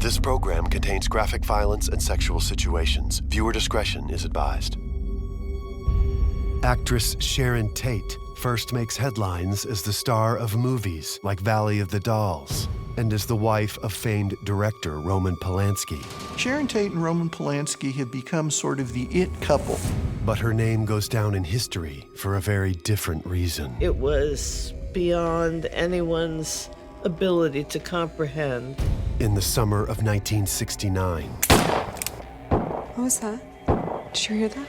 This program contains graphic violence and sexual situations. Viewer discretion is advised. Actress Sharon Tate first makes headlines as the star of movies like Valley of the Dolls and as the wife of famed director Roman Polanski. Sharon Tate and Roman Polanski have become sort of the it couple. But her name goes down in history for a very different reason. It was beyond anyone's ability to comprehend. In the summer of 1969, What was that? Did you hear that?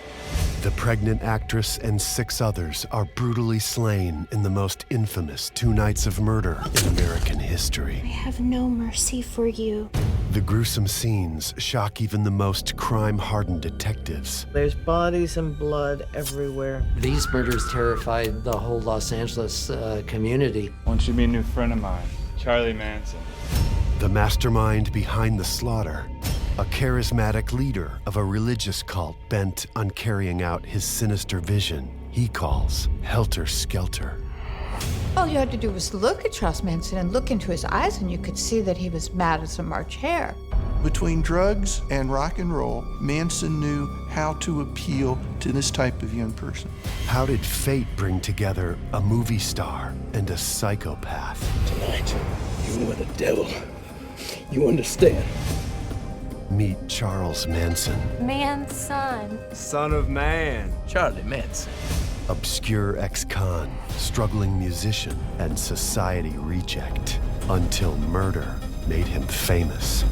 the pregnant actress and 6 others are brutally slain in the most infamous 2 nights of murder in American history. I have no mercy for you. The gruesome scenes shock even the most crime-hardened detectives. There's bodies and blood everywhere. These murders terrified the whole Los Angeles community. I want you to be a new friend of mine, Charlie Manson. The mastermind behind the slaughter, a charismatic leader of a religious cult bent on carrying out his sinister vision he calls Helter Skelter. All you had to do was look at Charles Manson and look into his eyes, and you could see that he was mad as a March hare. Between drugs and rock and roll, Manson knew how to appeal to this type of young person. How did fate bring together a movie star and a psychopath? Tonight, you are the devil. You understand? Meet Charles Manson, Man's son. Son of man. Charlie Manson. obscure ex-con, struggling musician, and society reject, until murder made him famous.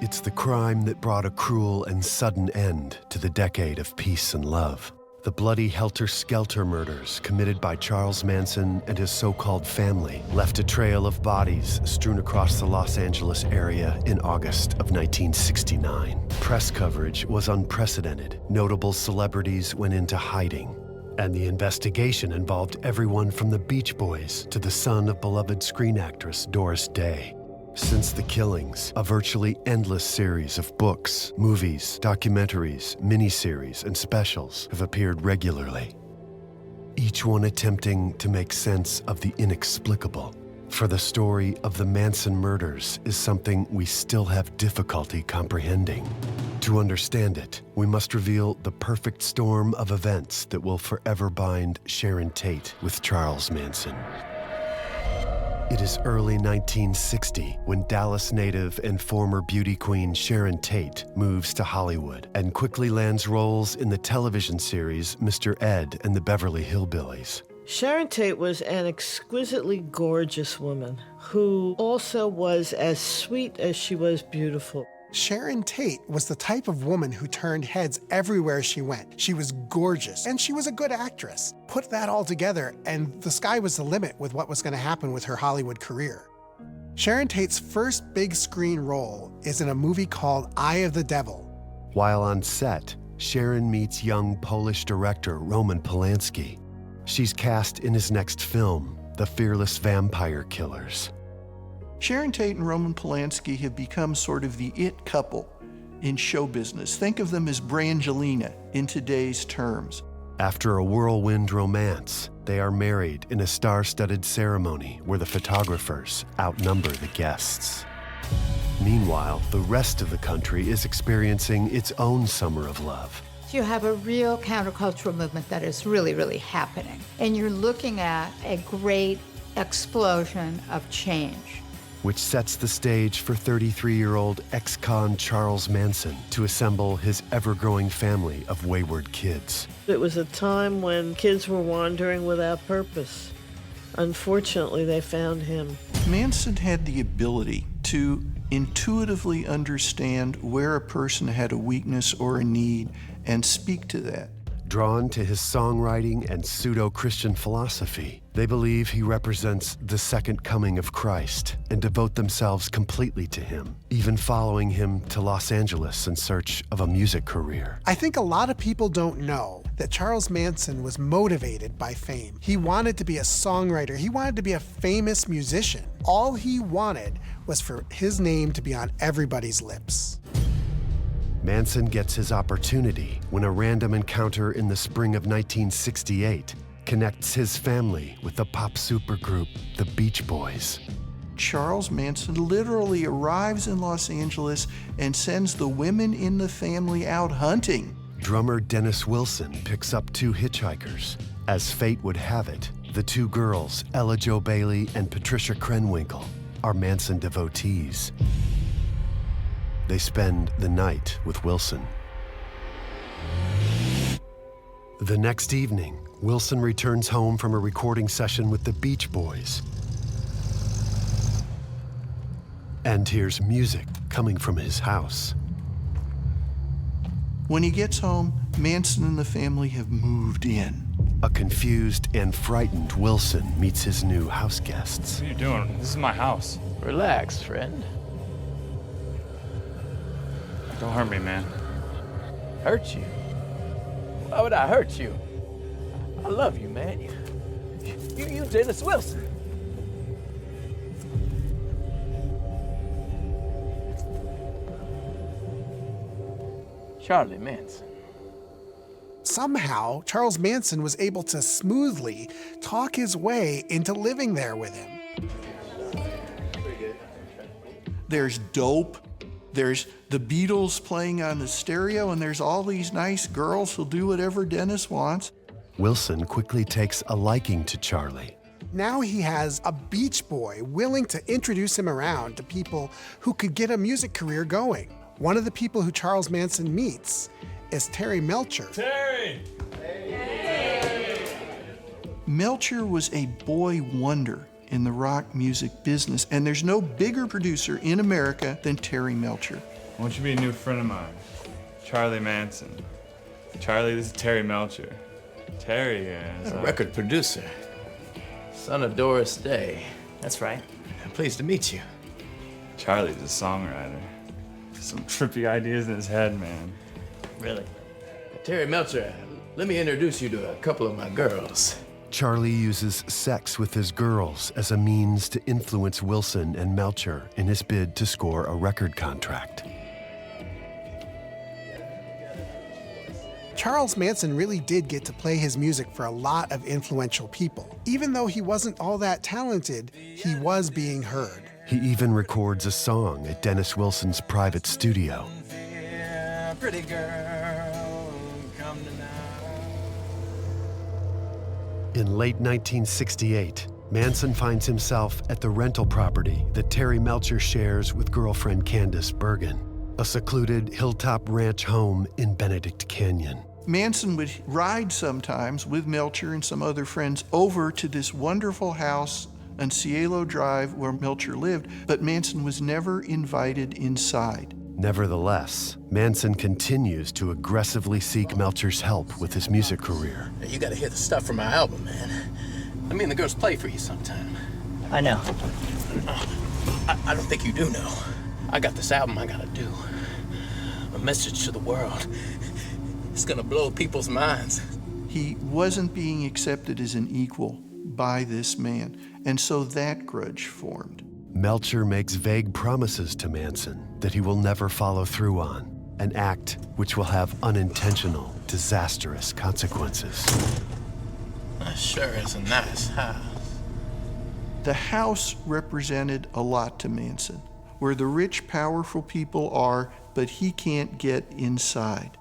It's the crime that brought a cruel and sudden end to the decade of peace and love. The bloody Helter Skelter murders committed by Charles Manson and his so-called family left a trail of bodies strewn across the Los Angeles area in August of 1969. Press coverage was unprecedented. Notable celebrities went into hiding. And the investigation involved everyone from the Beach Boys to the son of beloved screen actress Doris Day. Since the killings, a virtually endless series of books, movies, documentaries, miniseries, and specials have appeared regularly, each one attempting to make sense of the inexplicable. For the story of the Manson murders is something we still have difficulty comprehending. To understand it, we must reveal the perfect storm of events that will forever bind Sharon Tate with Charles Manson. It is early 1960 when Dallas native and former beauty queen Sharon Tate moves to Hollywood and quickly lands roles in the television series Mr. Ed and the Beverly Hillbillies. Sharon Tate was an exquisitely gorgeous woman who also was as sweet as she was beautiful. Sharon Tate was the type of woman who turned heads everywhere she went. She was gorgeous, and she was a good actress. Put that all together, and the sky was the limit with what was going to happen with her Hollywood career. Sharon Tate's first big screen role is in a movie called Eye of the Devil. While on set, Sharon meets young Polish director Roman Polanski. She's cast in his next film, The Fearless Vampire Killers. Sharon Tate and Roman Polanski have become sort of the it couple in show business. Think of them as Brangelina in today's terms. After a whirlwind romance, they are married in a star-studded ceremony where the photographers outnumber the guests. Meanwhile, the rest of the country is experiencing its own summer of love. You have a real countercultural movement that is really, really happening. And you're looking at a great explosion of change, which sets the stage for 33-year-old ex-con Charles Manson to assemble his ever-growing family of wayward kids. It was a time when kids were wandering without purpose. Unfortunately, they found him. Manson had the ability to intuitively understand where a person had a weakness or a need and speak to that. Drawn to his songwriting and pseudo-Christian philosophy, they believe he represents the second coming of Christ and devote themselves completely to him, even following him to Los Angeles in search of a music career. I think a lot of people don't know that Charles Manson was motivated by fame. He wanted to be a songwriter. He wanted to be a famous musician. All he wanted was for his name to be on everybody's lips. Manson gets his opportunity when a random encounter in the spring of 1968 connects his family with the pop supergroup, the Beach Boys. Charles Manson literally arrives in Los Angeles and sends the women in the family out hunting. Drummer Dennis Wilson picks up 2 hitchhikers. As fate would have it, the 2 girls, Ella Jo Bailey and Patricia Krenwinkel, are Manson devotees. They spend the night with Wilson. The next evening, Wilson returns home from a recording session with the Beach Boys and hears music coming from his house. When he gets home, Manson and the family have moved in. A confused and frightened Wilson meets his new house guests. What are you doing? This is my house. Relax, friend. Don't hurt me, man. Hurt you? Why would I hurt you? I love you, man. You Dennis Wilson. Charlie Manson. Somehow, Charles Manson was able to smoothly talk his way into living there with him. There's dope, there's the Beatles playing on the stereo, and there's all these nice girls who'll do whatever Dennis wants. Wilson quickly takes a liking to Charlie. Now he has a Beach Boy willing to introduce him around to people who could get a music career going. One of the people who Charles Manson meets is Terry Melcher. Terry! Melcher was a boy wonder in the rock music business, and there's no bigger producer in America than Terry Melcher. Won't you be a new friend of mine? Charlie Manson. Charlie, this is Terry Melcher. Terry is A record producer. Son of Doris Day. That's right. I'm pleased to meet you. Charlie's a songwriter. Some trippy ideas in his head, man. Really? Terry Melcher, let me introduce you to a couple of my girls. Charlie uses sex with his girls as a means to influence Wilson and Melcher in his bid to score a record contract. Charles Manson really did get to play his music for a lot of influential people. Even though he wasn't all that talented, he was being heard. He even records a song at Dennis Wilson's private studio. Pretty girl, come tonight. In late 1968, Manson finds himself at the rental property that Terry Melcher shares with girlfriend Candace Bergen, a secluded hilltop ranch home in Benedict Canyon. Manson would ride sometimes with Melcher and some other friends over to this wonderful house on Cielo Drive where Melcher lived, but Manson was never invited inside. Nevertheless, Manson continues to aggressively seek Melcher's help with his music career. You gotta hear the stuff from my album, man. I mean, the girls play for you sometime. I know. I don't think you do know. I got this album I gotta do. A message to the world. It's gonna blow people's minds. He wasn't being accepted as an equal by this man, and so that grudge formed. Melcher makes vague promises to Manson that he will never follow through on, an act which will have unintentional, disastrous consequences. That sure is a nice house. The house represented a lot to Manson, where the rich, powerful people are, but he can't get inside.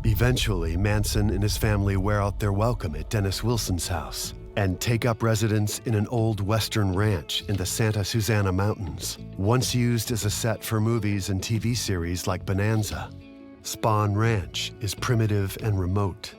Eventually, Manson and his family wear out their welcome at Dennis Wilson's house and take up residence in an old Western ranch in the Santa Susana Mountains, once used as a set for movies and TV series like Bonanza. Spawn Ranch is primitive and remote.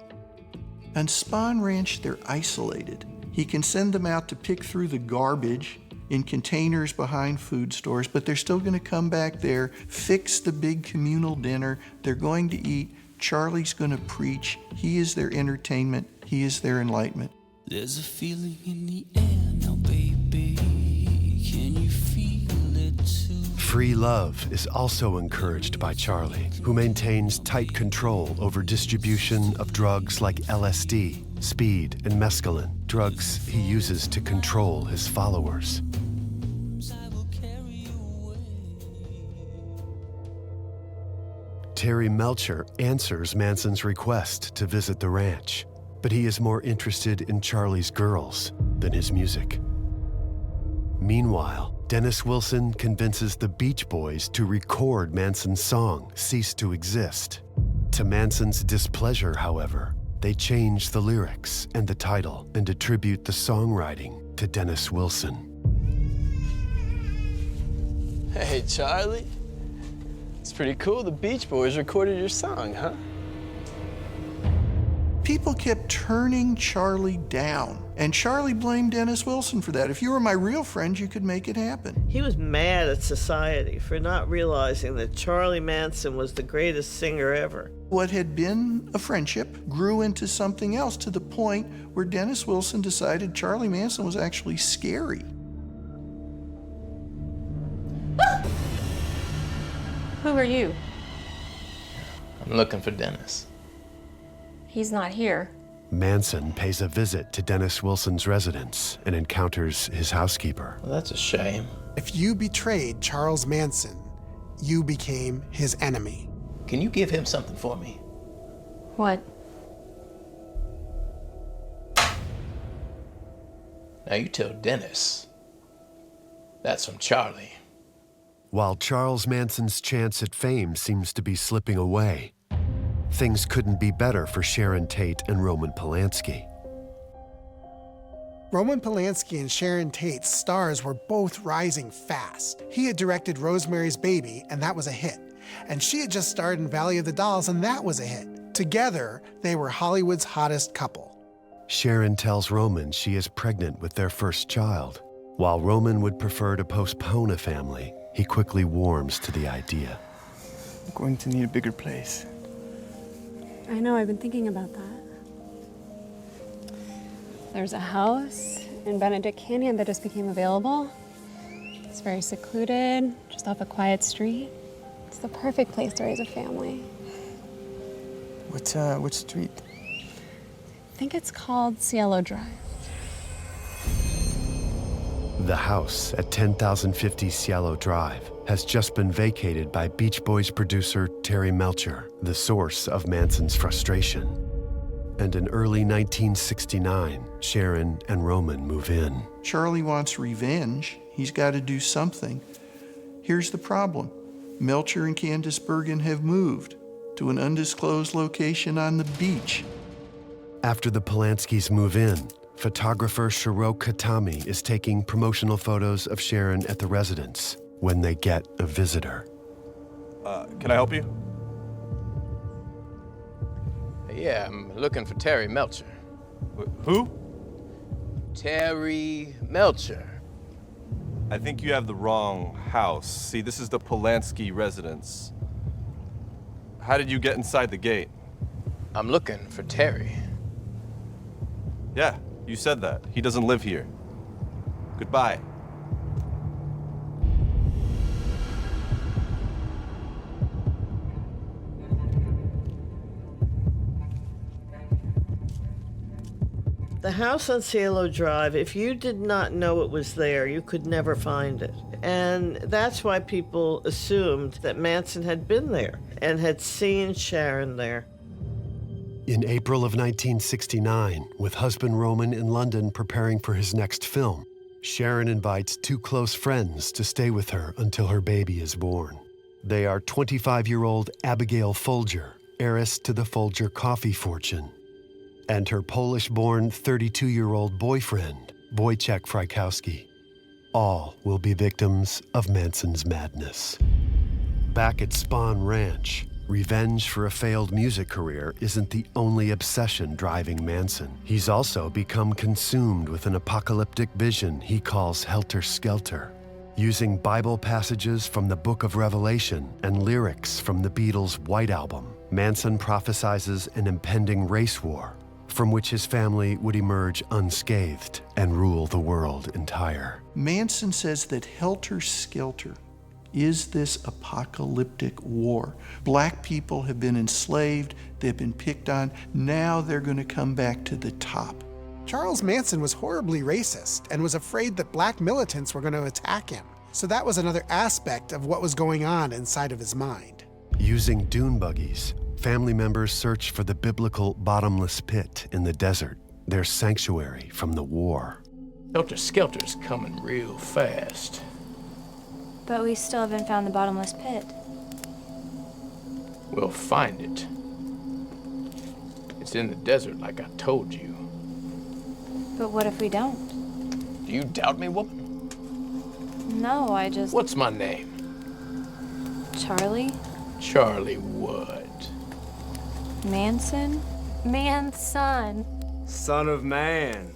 On Spawn Ranch, they're isolated. He can send them out to pick through the garbage in containers behind food stores, but they're still going to come back there, fix the big communal dinner. They're going to eat. Charlie's going to preach. He is their entertainment. He is their enlightenment. There's a feeling in the air now, baby. Can you feel it too? Free love is also encouraged by Charlie, who maintains tight control over distribution of drugs like LSD, speed, and mescaline, drugs he uses to control his followers. Terry Melcher answers Manson's request to visit the ranch, but he is more interested in Charlie's girls than his music. Meanwhile, Dennis Wilson convinces the Beach Boys to record Manson's song, Cease to Exist. To Manson's displeasure, however, they change the lyrics and the title and attribute the songwriting to Dennis Wilson. Hey, Charlie. It's pretty cool the Beach Boys recorded your song, huh? People kept turning Charlie down, and Charlie blamed Dennis Wilson for that. If you were my real friend, you could make it happen. He was mad at society for not realizing that Charlie Manson was the greatest singer ever. What had been a friendship grew into something else, to the point where Dennis Wilson decided Charlie Manson was actually scary. Who are you? I'm looking for Dennis. He's not here. Manson pays a visit to Dennis Wilson's residence and encounters his housekeeper. Well, that's a shame. If you betrayed Charles Manson, you became his enemy. Can you give him something for me? What? Now you tell Dennis. That's from Charlie. While Charles Manson's chance at fame seems to be slipping away, things couldn't be better for Sharon Tate and Roman Polanski. Roman Polanski and Sharon Tate's stars were both rising fast. He had directed Rosemary's Baby, and that was a hit. And she had just starred in Valley of the Dolls, and that was a hit. Together, they were Hollywood's hottest couple. Sharon tells Roman she is pregnant with their first child. While Roman would prefer to postpone a family, he quickly warms to the idea. I'm going to need a bigger place. I know, I've been thinking about that. There's a house in Benedict Canyon that just became available. It's very secluded, just off a quiet street. It's the perfect place to raise a family. Which street? I think it's called Cielo Drive. The house at 10,050 Cielo Drive has just been vacated by Beach Boys producer Terry Melcher, the source of Manson's frustration. And in early 1969, Sharon and Roman move in. Charlie wants revenge. He's got to do something. Here's the problem. Melcher and Candace Bergen have moved to an undisclosed location on the beach. After the Polanskis move in, photographer Shiro Katami is taking promotional photos of Sharon at the residence when they get a visitor. Can I help you? Yeah, I'm looking for Terry Melcher. Who? Terry Melcher. I think you have the wrong house. See, this is the Polanski residence. How did you get inside the gate? I'm looking for Terry. Yeah, you said that. He doesn't live here. Goodbye. The house on Cielo Drive, if you did not know it was there, you could never find it. And that's why people assumed that Manson had been there and had seen Sharon there. In April of 1969, with husband Roman in London preparing for his next film, Sharon invites two close friends to stay with her until her baby is born. They are 25-year-old Abigail Folger, heiress to the Folger coffee fortune, and her Polish-born 32-year-old boyfriend, Wojciech Frykowski. All will be victims of Manson's madness. Back at Spahn Ranch, revenge for a failed music career isn't the only obsession driving Manson. He's also become consumed with an apocalyptic vision he calls Helter Skelter. Using Bible passages from the Book of Revelation and lyrics from the Beatles' White Album, Manson prophesizes an impending race war from which his family would emerge unscathed and rule the world entire. Manson says that Helter Skelter is this apocalyptic war. Black people have been enslaved, they've been picked on, now they're going to come back to the top. Charles Manson was horribly racist and was afraid that black militants were going to attack him. So that was another aspect of what was going on inside of his mind. Using dune buggies, family members search for the biblical bottomless pit in the desert, their sanctuary from the war. Helter Skelter's coming real fast. But we still haven't found the bottomless pit. We'll find it. It's in the desert like I told you. But what if we don't? Do you doubt me, woman? No, I just... What's my name? Charlie? Charlie what? Manson? Manson. Son of Man.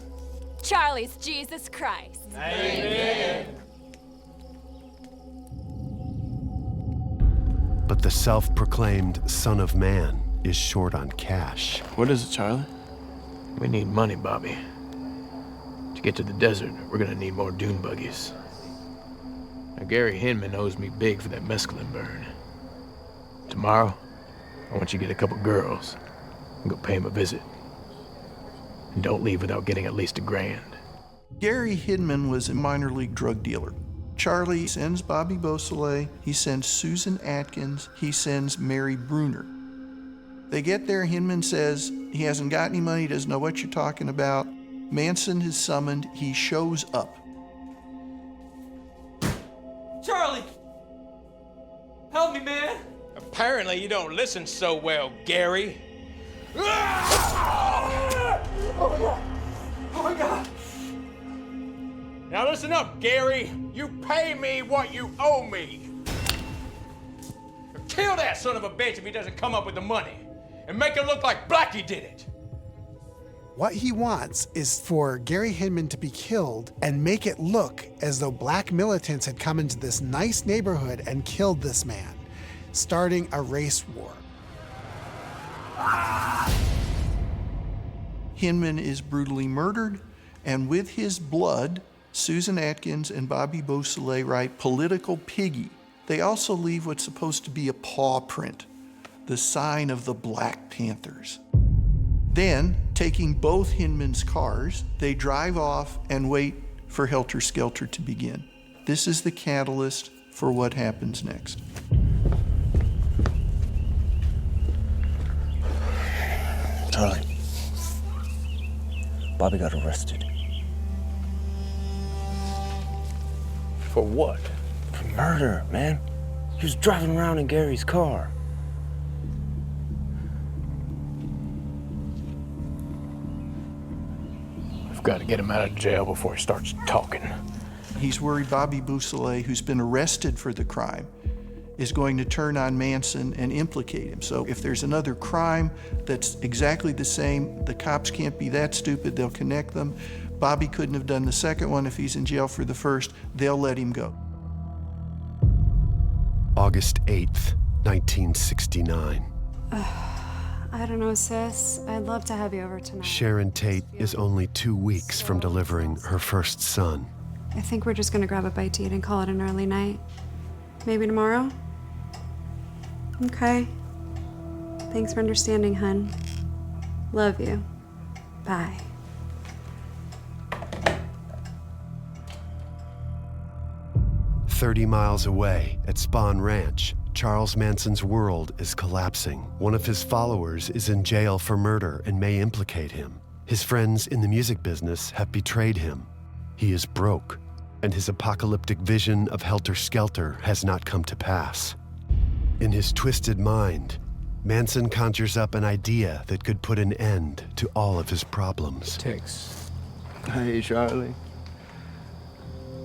Charlie's Jesus Christ. Amen. But the self-proclaimed Son of Man is short on cash. What is it, Charlie? We need money, Bobby. To get to the desert, we're gonna need more dune buggies. Now, Gary Hinman owes me big for that mescaline burn. Tomorrow, I want you to get a couple girls and go pay him a visit. And don't leave without getting at least $1,000. Gary Hinman was a minor league drug dealer. Charlie sends Bobby Beausoleil, he sends Susan Atkins, he sends Mary Bruner. They get there, Hinman says he hasn't got any money, doesn't know what you're talking about. Manson is summoned, he shows up. Charlie! Help me, man! Apparently you don't listen so well, Gary. Oh my God! Oh my God! Now listen up, Gary. You pay me what you owe me. Kill that son of a bitch if he doesn't come up with the money. And make it look like Blackie did it. What he wants is for Gary Hinman to be killed and make it look as though black militants had come into this nice neighborhood and killed this man, starting a race war. Hinman is brutally murdered, and with his blood, Susan Atkins and Bobby Beausoleil write Political Piggy. They also leave what's supposed to be a paw print, the sign of the Black Panthers. Then, taking both Hinman's cars, they drive off and wait for Helter Skelter to begin. This is the catalyst for what happens next. Charlie, Bobby got arrested. For what? For murder, man. He was driving around in Gary's car. We've got to get him out of jail before he starts talking. He's worried Bobby Beausoleil, who's been arrested for the crime, is going to turn on Manson and implicate him. So if there's another crime that's exactly the same, the cops can't be that stupid, they'll connect them. Bobby couldn't have done the second one if he's in jail for the first, they'll let him go. August 8th, 1969. I don't know, sis. I'd love to have you over tonight. Sharon Tate is only 2 weeks from delivering her first son. I think we're just gonna grab a bite to eat and call it an early night. Maybe tomorrow? Okay. Thanks for understanding, hun. Love you. Bye. "30 miles away at Spahn Ranch, Charles Manson's world is collapsing. One of his followers is in jail for murder and may implicate him. His friends in the music business have betrayed him. He is broke, and his apocalyptic vision of Helter Skelter has not come to pass. In his twisted mind, Manson conjures up an idea that could put an end to all of his problems. Tex. Hey, Charlie.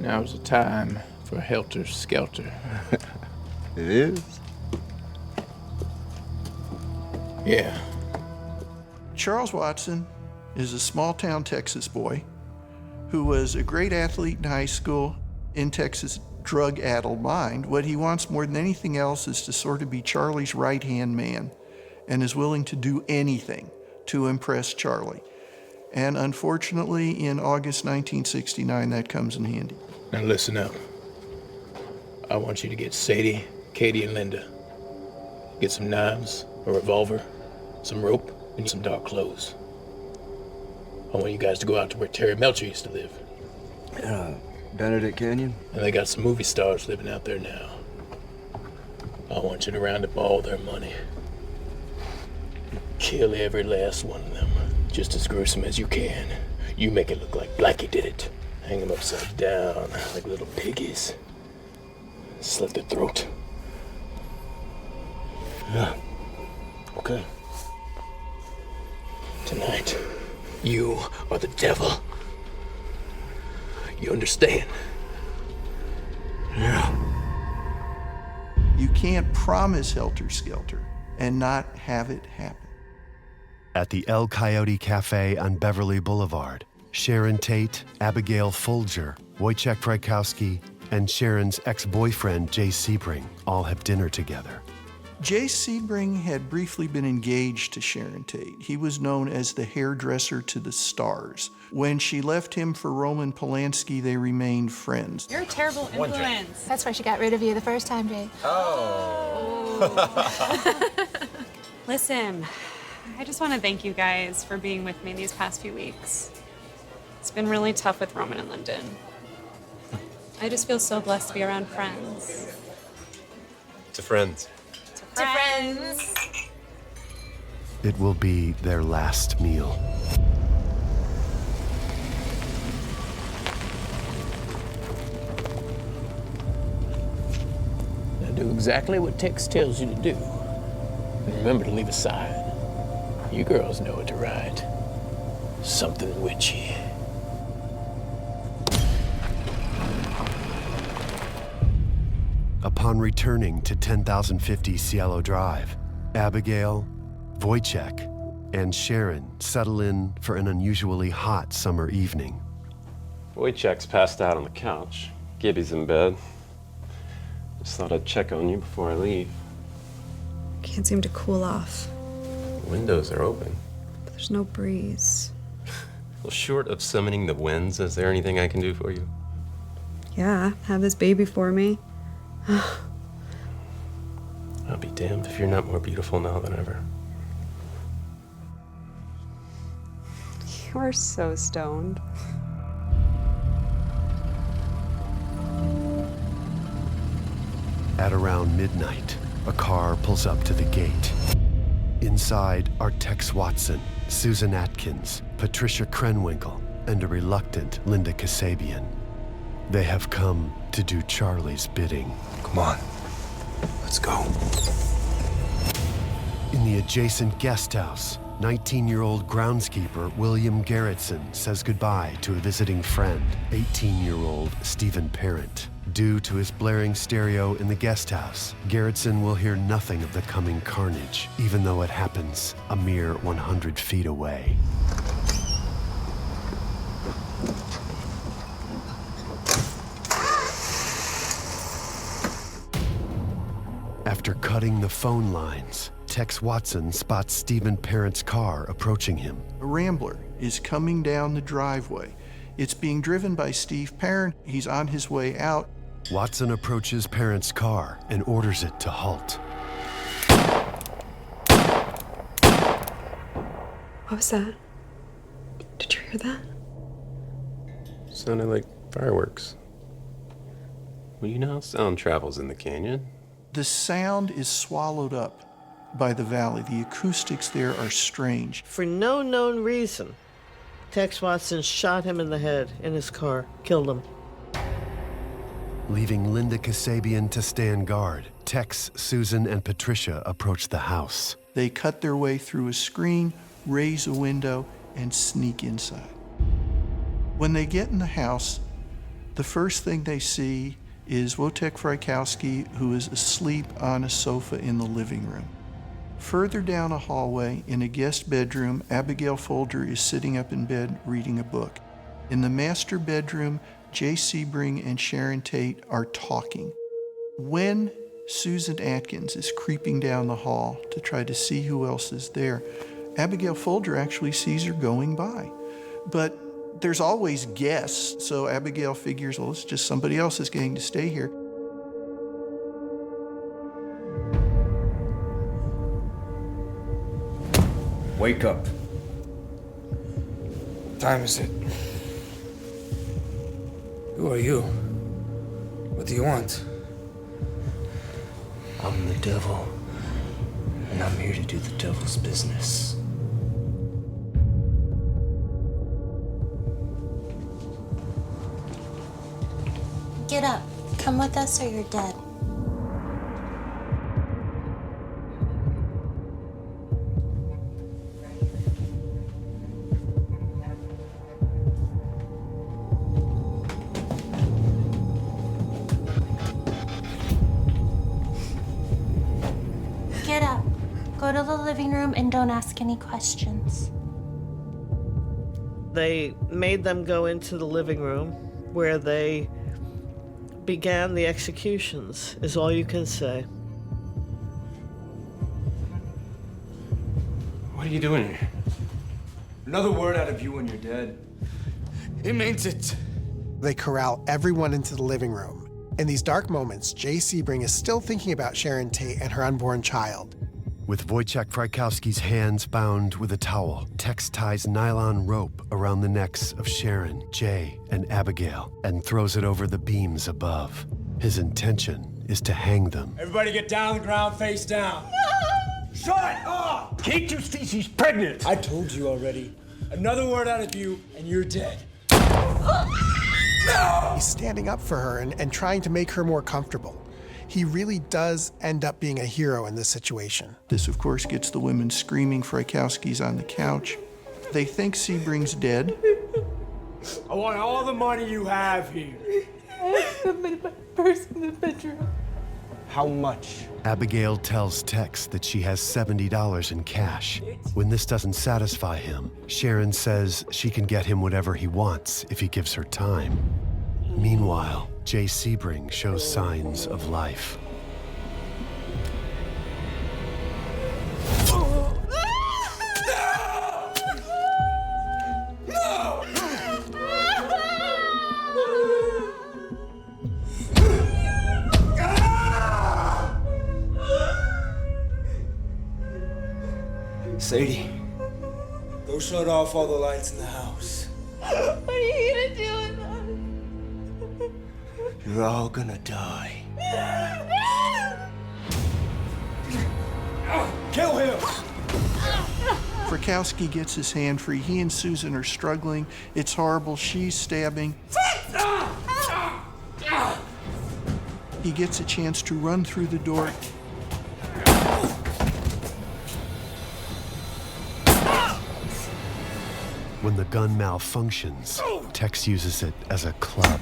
Now's the time for Helter Skelter. It is? Yeah. Charles Watson is a small-town Texas boy who was a great athlete in high school, in Texas' drug-addled mind. What he wants more than anything else is to sort of be Charlie's right-hand man and is willing to do anything to impress Charlie. And unfortunately, in August 1969, that comes in handy. Now listen up. I want you to get Sadie, Katie, and Linda. Get some knives, a revolver, some rope, and some dark clothes. I want you guys to go out to where Terry Melcher used to live. Benedict Canyon? And they got some movie stars living out there now. I want you to round up all their money. Kill every last one of them, just as gruesome as you can. You make it look like Blackie did it. Hang them upside down, like little piggies. Slit their throat. Yeah. Okay. Tonight, you are the devil. You understand? Yeah. You can't promise Helter Skelter and not have it happen. At the El Coyote Cafe on Beverly Boulevard, Sharon Tate, Abigail Folger, Wojciech Frykowski, and Sharon's ex-boyfriend Jay Sebring all have dinner together. Jay Sebring had briefly been engaged to Sharon Tate. He was known as the hairdresser to the stars. When she left him for Roman Polanski, they remained friends. You're a terrible influence. That's why she got rid of you the first time, Jay. Listen, I just want to thank you guys for being with me these past few weeks. It's been really tough with Roman and Lyndon. I just feel so blessed to be around friends. To friends. To friends. It will be their last meal. Now do exactly what Tex tells you to do. And remember to leave a sign. You girls know what to write. Something witchy. Upon returning to 10,050 Cielo Drive, Abigail, Wojciech, and Sharon settle in for an unusually hot summer evening. Wojciech's passed out on the couch. Gibby's in bed. Just thought I'd check on you before I leave. Can't seem to cool off. Windows are open. But there's no breeze. Well, short of summoning the winds, is there anything I can do for you? Yeah, have this baby for me. I'll be damned if you're not more beautiful now than ever. You are so stoned. At around midnight, a car pulls up to the gate. Inside are Tex Watson, Susan Atkins, Patricia Krenwinkel, and a reluctant Linda Kasabian. They have come to do Charlie's bidding. Come on. Let's go. In the adjacent guest house, 19-year-old groundskeeper William Garrettson says goodbye to a visiting friend, 18-year-old Stephen Parent. Due to his blaring stereo in the guest house, Garrettson will hear nothing of the coming carnage, even though it happens a mere 100 feet away. After cutting the phone lines, Tex Watson spots Stephen Parent's car approaching him. A Rambler is coming down the driveway. It's being driven by Steve Parent. He's on his way out. Watson approaches Parent's car and orders it to halt. What was that? Did you hear that? Sounded like fireworks. Well, you know how sound travels in the canyon. The sound is swallowed up by the valley. The acoustics there are strange. For no known reason, Tex Watson shot him in the head in his car, killed him. Leaving Linda Kasabian to stand guard, Tex, Susan, and Patricia approach the house. They cut their way through a screen, raise a window, and sneak inside. When they get in the house, the first thing they see is Wojciech Frykowski, who is asleep on a sofa in the living room. Further down a hallway, in a guest bedroom, Abigail Folger is sitting up in bed reading a book. In the master bedroom, Jay Sebring and Sharon Tate are talking. When Susan Atkins is creeping down the hall to try to see who else is there, Abigail Folger actually sees her going by. But there's always guests, so Abigail figures, well, it's just somebody else is getting to stay here. Wake up. What time is it? Who are you? What do you want? I'm the devil, and I'm here to do the devil's business. Get up. Come with us or you're dead. Get up. Go to the living room and don't ask any questions. They made them go into the living room where they began the executions, is all you can say. What are you doing here? Another word out of you and you're dead. It means it. They corral everyone into the living room. In these dark moments, Jay Sebring is still thinking about Sharon Tate and her unborn child. With Wojciech Frykowski's hands bound with a towel, Tex ties nylon rope around the necks of Sharon, Jay, and Abigail and throws it over the beams above. His intention is to hang them. Everybody get down on the ground, face down. No! Shut up! Kate just thinks she's pregnant. I told you already. Another word out of you, and you're dead. He's standing up for her and trying to make her more comfortable. He really does end up being a hero in this situation. This, of course, gets the women screaming. Frykowski's on the couch. They think Sebring's dead. I want all the money you have here. I have some in my purse in the bedroom. How much? Abigail tells Tex that she has $70 in cash. When this doesn't satisfy him, Sharon says she can get him whatever he wants if he gives her time. Meanwhile, Jay Sebring shows signs of life. Sadie, go shut off all the lights in the house. What are you gonna do with us? You're all gonna die. Kill him! Frykowski gets his hand free. He and Susan are struggling. It's horrible. She's stabbing. He gets a chance to run through the door. When the gun malfunctions, Tex uses it as a club.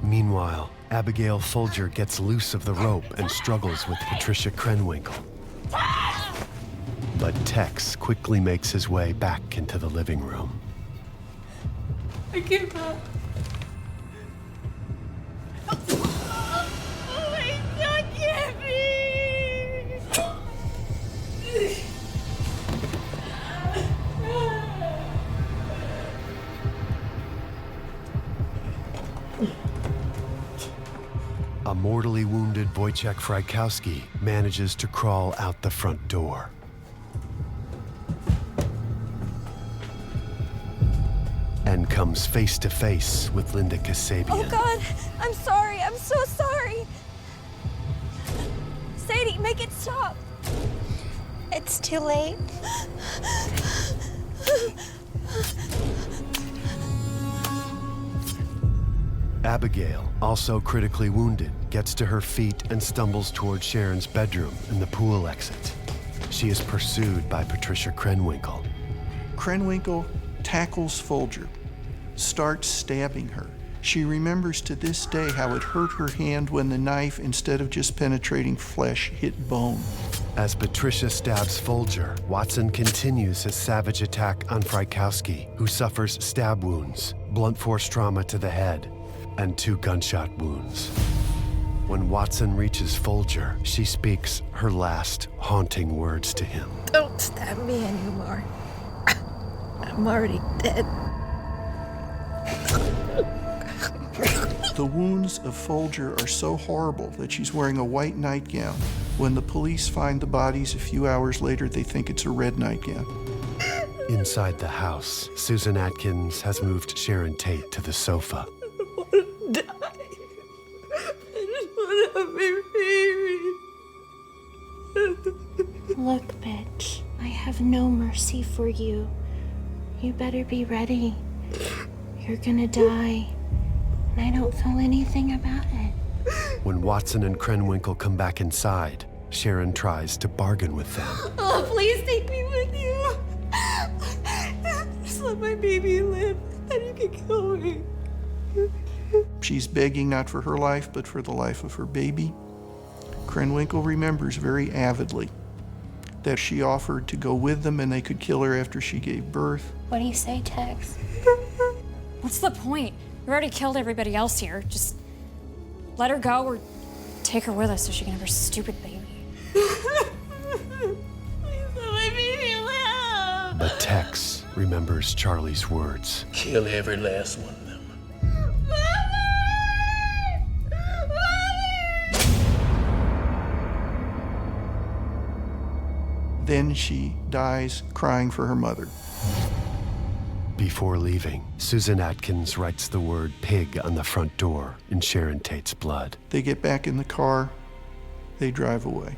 Meanwhile, Abigail Folger gets loose of the rope and struggles with Patricia Krenwinkel. But Tex quickly makes his way back into the living room. I give up. Oh my God, get me! A mortally wounded Wojciech Frykowski manages to crawl out the front door. And comes face to face with Linda Kasabian. Oh God, I'm sorry, I'm so sorry. Sadie, make it stop. It's too late. Abigail, also critically wounded, gets to her feet and stumbles toward Sharon's bedroom and the pool exit. She is pursued by Patricia Krenwinkel. Krenwinkel tackles Folger, starts stabbing her. She remembers to this day how it hurt her hand when the knife, instead of just penetrating flesh, hit bone. As Patricia stabs Folger, Watson continues his savage attack on Frykowski, who suffers stab wounds, blunt force trauma to the head, and 2 gunshot wounds. When Watson reaches Folger, she speaks her last haunting words to him. Don't stab me anymore. I'm already dead. The wounds of Folger are so horrible that she's wearing a white nightgown. When the police find the bodies a few hours later, they think it's a red nightgown. Inside the house, Susan Atkins has moved Sharon Tate to the sofa. Die. have no mercy for you. You better be ready. You're gonna die. And I don't feel anything about it. When Watson and Krenwinkel come back inside, Sharon tries to bargain with them. Oh, please take me with you. Just let my baby live, and you can kill me. She's begging not for her life, but for the life of her baby. Krenwinkel remembers very avidly that she offered to go with them and they could kill her after she gave birth. What do you say, Tex? What's the point? We already killed everybody else here. Just let her go or take her with us so she can have her stupid baby. But Tex remembers Charlie's words. Kill every last one of them. Then she dies crying for her mother. Before leaving, Susan Atkins writes the word pig on the front door in Sharon Tate's blood. They get back in the car, they drive away.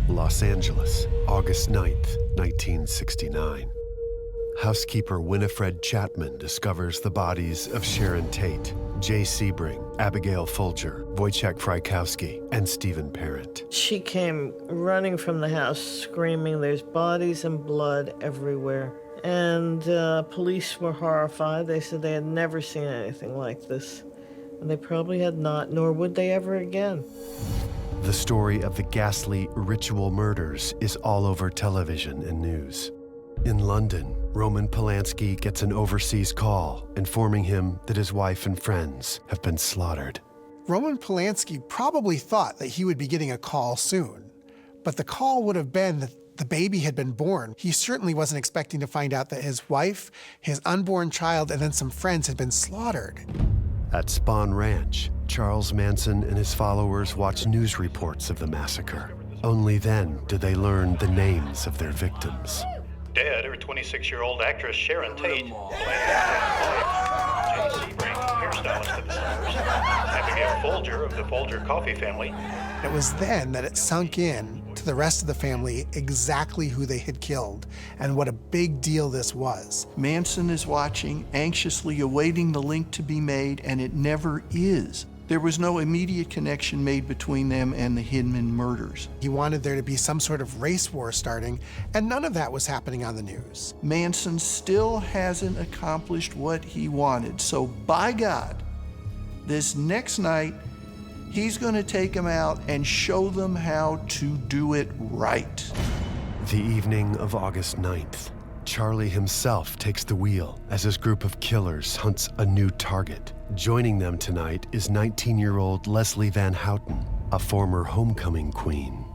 Los Angeles, August 9th, 1969. Housekeeper Winifred Chapman discovers the bodies of Sharon Tate, Jay Sebring, Abigail Folger, Wojciech Frykowski, and Stephen Parent. She came running from the house screaming, "There's bodies and blood everywhere." And police were horrified. They said they had never seen anything like this. And they probably had not, nor would they ever again. The story of the ghastly ritual murders is all over television and news. In London, Roman Polanski gets an overseas call informing him that his wife and friends have been slaughtered. Roman Polanski probably thought that he would be getting a call soon, but the call would have been that the baby had been born. He certainly wasn't expecting to find out that his wife, his unborn child, and then some friends had been slaughtered. At Spahn Ranch, Charles Manson and his followers watch news reports of the massacre. Only then do they learn the names of their victims. Dead are 26-year-old actress Sharon Tate, Jay Sebring, hairstylist of the Summers, Abigail Folger of the Folger Coffee family. It was then that it sunk in to the rest of the family exactly who they had killed and what a big deal this was. Manson is watching, anxiously awaiting the link to be made, and it never is. There was no immediate connection made between them and the Hinman murders. He wanted there to be some sort of race war starting, and none of that was happening on the news. Manson still hasn't accomplished what he wanted, so by God, this next night, he's going to take them out and show them how to do it right. The evening of August 9th, Charlie himself takes the wheel as his group of killers hunts a new target. Joining them tonight is 19-year-old Leslie Van Houten, a former homecoming queen.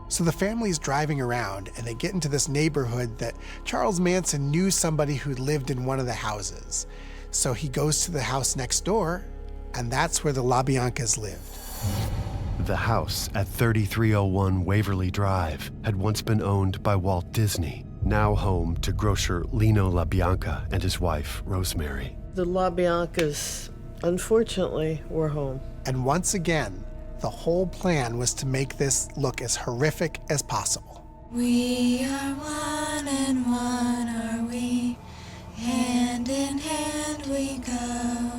So the family's driving around and they get into this neighborhood that Charles Manson knew somebody who lived in one of the houses. So he goes to the house next door, and that's where the LaBiancas lived. The house at 3301 Waverly Drive had once been owned by Walt Disney, now home to grocer Lino LaBianca and his wife, Rosemary. The LaBiancas, unfortunately, were home. And once again, the whole plan was to make this look as horrific as possible. We are one and one are we, hand in hand we go.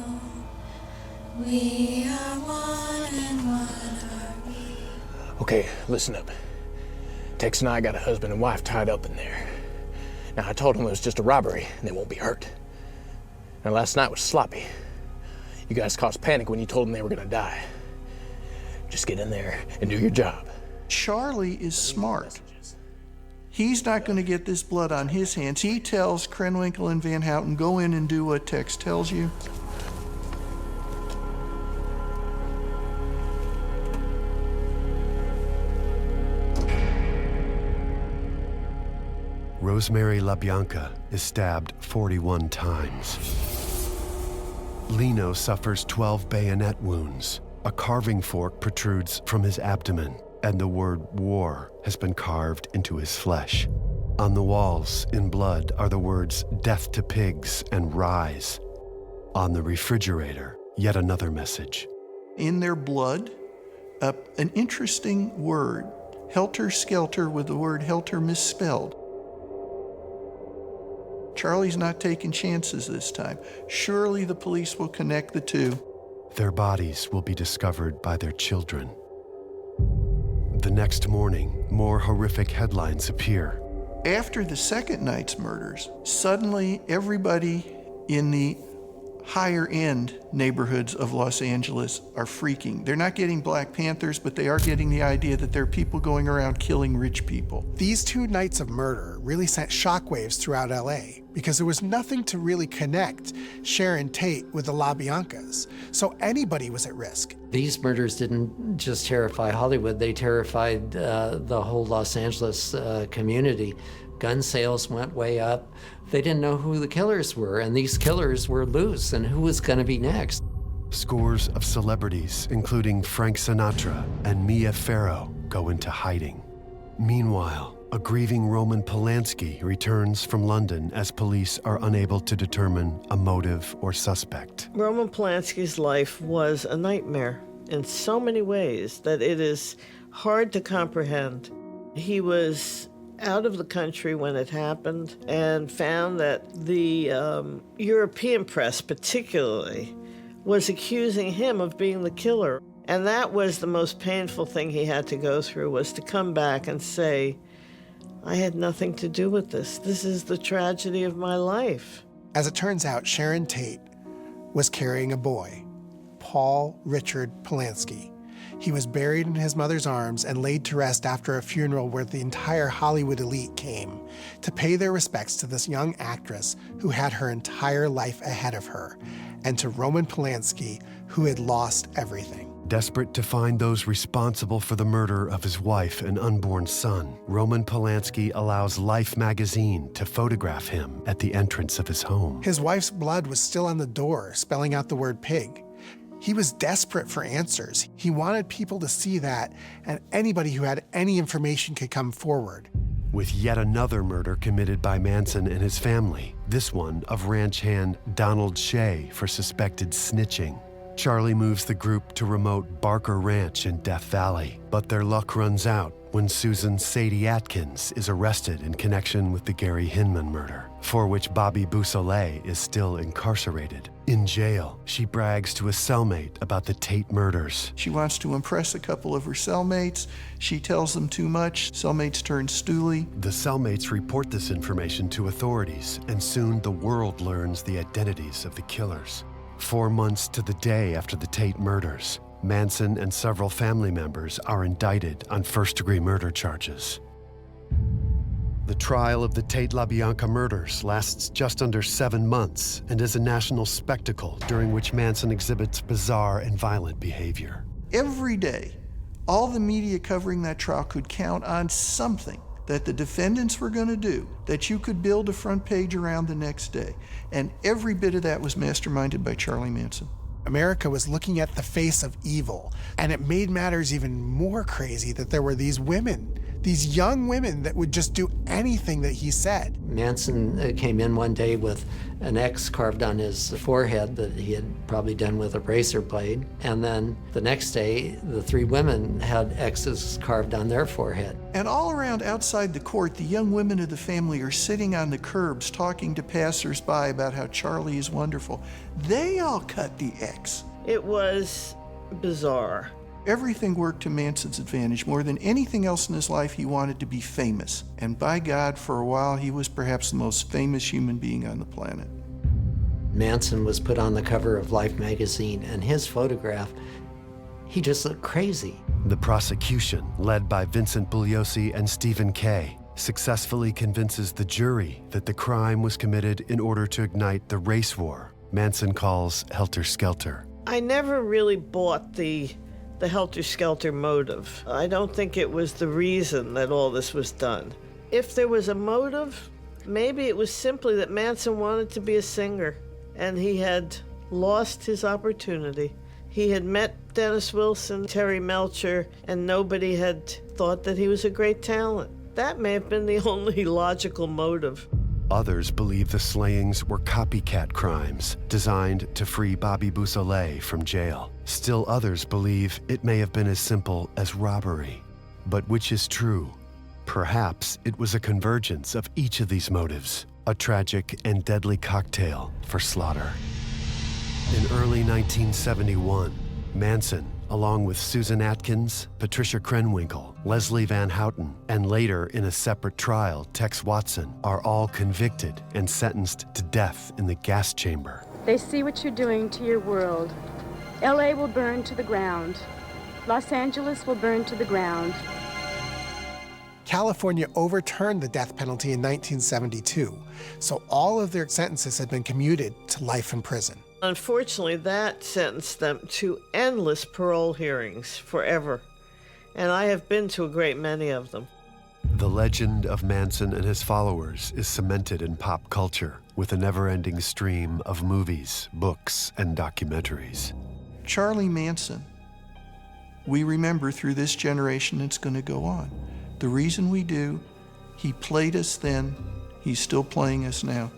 We are one and one are we. Okay, listen up. Tex and I got a husband and wife tied up in there. Now, I told them it was just a robbery and they won't be hurt. Now, last night was sloppy. You guys caused panic when you told them they were gonna die. Just get in there and do your job. Charlie is smart. He's not going to get this blood on his hands. He tells Krenwinkel and Van Houten, go in and do what Tex tells you. Rosemary LaBianca is stabbed 41 times. Lino suffers 12 bayonet wounds. A carving fork protrudes from his abdomen, and the word war has been carved into his flesh. On the walls, in blood, are the words death to pigs and rise. On the refrigerator, yet another message. In their blood, an interesting word, Helter Skelter, with the word Helter misspelled. Charlie's not taking chances this time. Surely the police will connect the two. Their bodies will be discovered by their children. The next morning, more horrific headlines appear. After the second night's murders, suddenly everybody in the higher end neighborhoods of Los Angeles are freaking. They're not getting Black Panthers, but they are getting the idea that there are people going around killing rich people. These 2 nights of murder really sent shockwaves throughout LA because there was nothing to really connect Sharon Tate with the LaBiancas, so anybody was at risk. These murders didn't just terrify Hollywood, they terrified the whole Los Angeles community. Gun sales went way up. They didn't know who the killers were, and these killers were loose, and who was gonna be next? Scores of celebrities, including Frank Sinatra and Mia Farrow, go into hiding. Meanwhile, a grieving Roman Polanski returns from London as police are unable to determine a motive or suspect. Roman Polanski's life was a nightmare in so many ways that it is hard to comprehend. He was out of the country when it happened and found that the European press particularly was accusing him of being the killer. And that was the most painful thing he had to go through, was to come back and say, I had nothing to do with this. This is the tragedy of my life. As it turns out, Sharon Tate was carrying a boy, Paul Richard Polanski. He was buried in his mother's arms and laid to rest after a funeral where the entire Hollywood elite came to pay their respects to this young actress who had her entire life ahead of her, and to Roman Polanski, who had lost everything. Desperate to find those responsible for the murder of his wife and unborn son, Roman Polanski allows Life magazine to photograph him at the entrance of his home. His wife's blood was still on the door, spelling out the word pig. He was desperate for answers. He wanted people to see that, and anybody who had any information could come forward. With yet another murder committed by Manson and his family, this one of ranch hand Donald Shea for suspected snitching. Charlie moves the group to remote Barker Ranch in Death Valley, but their luck runs out when Susan Sadie Atkins is arrested in connection with the Gary Hinman murder, for which Bobby Beausoleil is still incarcerated. In jail, she brags to a cellmate about the Tate murders. She wants to impress a couple of her cellmates. She tells them too much. Cellmates turn stooly. The cellmates report this information to authorities, and soon the world learns the identities of the killers. 4 months to the day after the Tate murders, Manson and several family members are indicted on first-degree murder charges. The trial of the Tate LaBianca murders lasts just under 7 months and is a national spectacle during which Manson exhibits bizarre and violent behavior. Every day, all the media covering that trial could count on something that the defendants were going to do that you could build a front page around the next day. And every bit of that was masterminded by Charlie Manson. America was looking at the face of evil, and it made matters even more crazy that there were these women, these young women that would just do anything that he said. Manson came in one day with an X carved on his forehead that he had probably done with a razor blade. And then the next day, the 3 women had X's carved on their forehead. And all around outside the court, the young women of the family are sitting on the curbs talking to passersby about how Charlie is wonderful. They all cut the X. It was bizarre. Everything worked to Manson's advantage. More than anything else in his life, he wanted to be famous. And by God, for a while, he was perhaps the most famous human being on the planet. Manson was put on the cover of Life magazine, and his photograph, he just looked crazy. The prosecution, led by Vincent Bugliosi and Stephen Kay, successfully convinces the jury that the crime was committed in order to ignite the race war Manson calls Helter Skelter. I never really bought the Helter Skelter motive. I don't think it was the reason that all this was done. If there was a motive, maybe it was simply that Manson wanted to be a singer and he had lost his opportunity. He had met Dennis Wilson, Terry Melcher, and nobody had thought that he was a great talent. That may have been the only logical motive. Others believe the slayings were copycat crimes designed to free Bobby Beausoleil from jail. Still others believe it may have been as simple as robbery. But which is true? Perhaps it was a convergence of each of these motives, a tragic and deadly cocktail for slaughter. In early 1971, Manson, along with Susan Atkins, Patricia Krenwinkel, Leslie Van Houten, and later in a separate trial, Tex Watson, are all convicted and sentenced to death in the gas chamber. They see what you're doing to your world. LA will burn to the ground. Los Angeles will burn to the ground. California overturned the death penalty in 1972, so all of their sentences had been commuted to life in prison. Unfortunately, that sentenced them to endless parole hearings forever, and I have been to a great many of them. The legend of Manson and his followers is cemented in pop culture with a never-ending stream of movies, books, and documentaries. Charlie Manson, we remember through this generation it's going to go on. The reason we do, he played us then, he's still playing us now.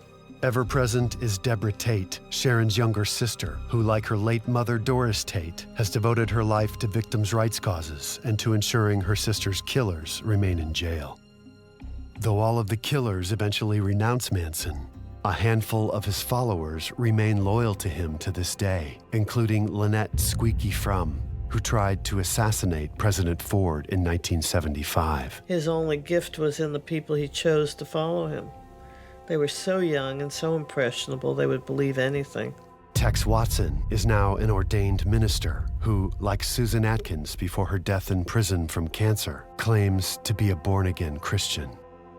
Ever present is Deborah Tate, Sharon's younger sister, who, like her late mother Doris Tate, has devoted her life to victims' rights causes and to ensuring her sister's killers remain in jail. Though all of the killers eventually renounce Manson, a handful of his followers remain loyal to him to this day, including Lynette Squeaky Frum, who tried to assassinate President Ford in 1975. His only gift was in the people he chose to follow him. They were so young and so impressionable, they would believe anything. Tex Watson is now an ordained minister who, like Susan Atkins before her death in prison from cancer, claims to be a born-again Christian.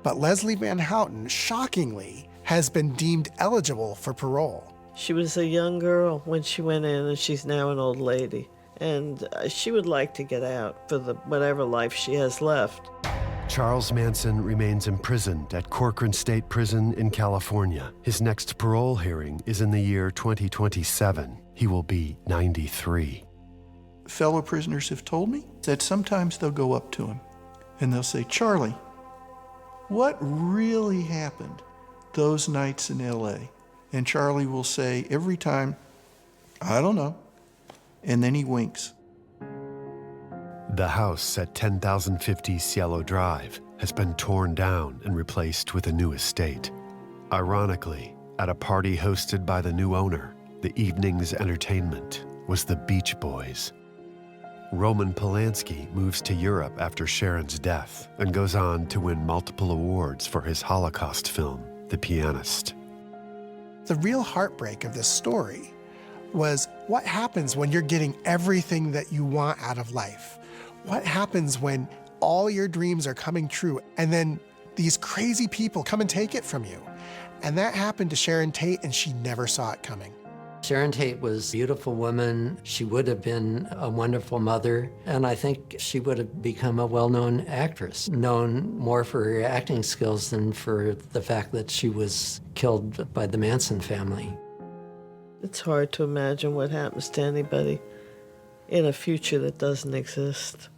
But Leslie Van Houten, shockingly, has been deemed eligible for parole. She was a young girl when she went in, and she's now an old lady. And she would like to get out for whatever life she has left. Charles Manson remains imprisoned at Corcoran State Prison in California. His next parole hearing is in the year 2027. He will be 93. Fellow prisoners have told me that sometimes they'll go up to him and they'll say, "Charlie, what really happened those nights in LA?" And Charlie will say every time, "I don't know." And then he winks. The house at 10,050 Cielo Drive has been torn down and replaced with a new estate. Ironically, at a party hosted by the new owner, the evening's entertainment was the Beach Boys. Roman Polanski moves to Europe after Sharon's death and goes on to win multiple awards for his Holocaust film, The Pianist. The real heartbreak of this story was what happens when you're getting everything that you want out of life? What happens when all your dreams are coming true and then these crazy people come and take it from you? And that happened to Sharon Tate, and she never saw it coming. Sharon Tate was a beautiful woman. She would have been a wonderful mother, and I think she would have become a well-known actress, known more for her acting skills than for the fact that she was killed by the Manson family. It's hard to imagine what happens to anybody in a future that doesn't exist.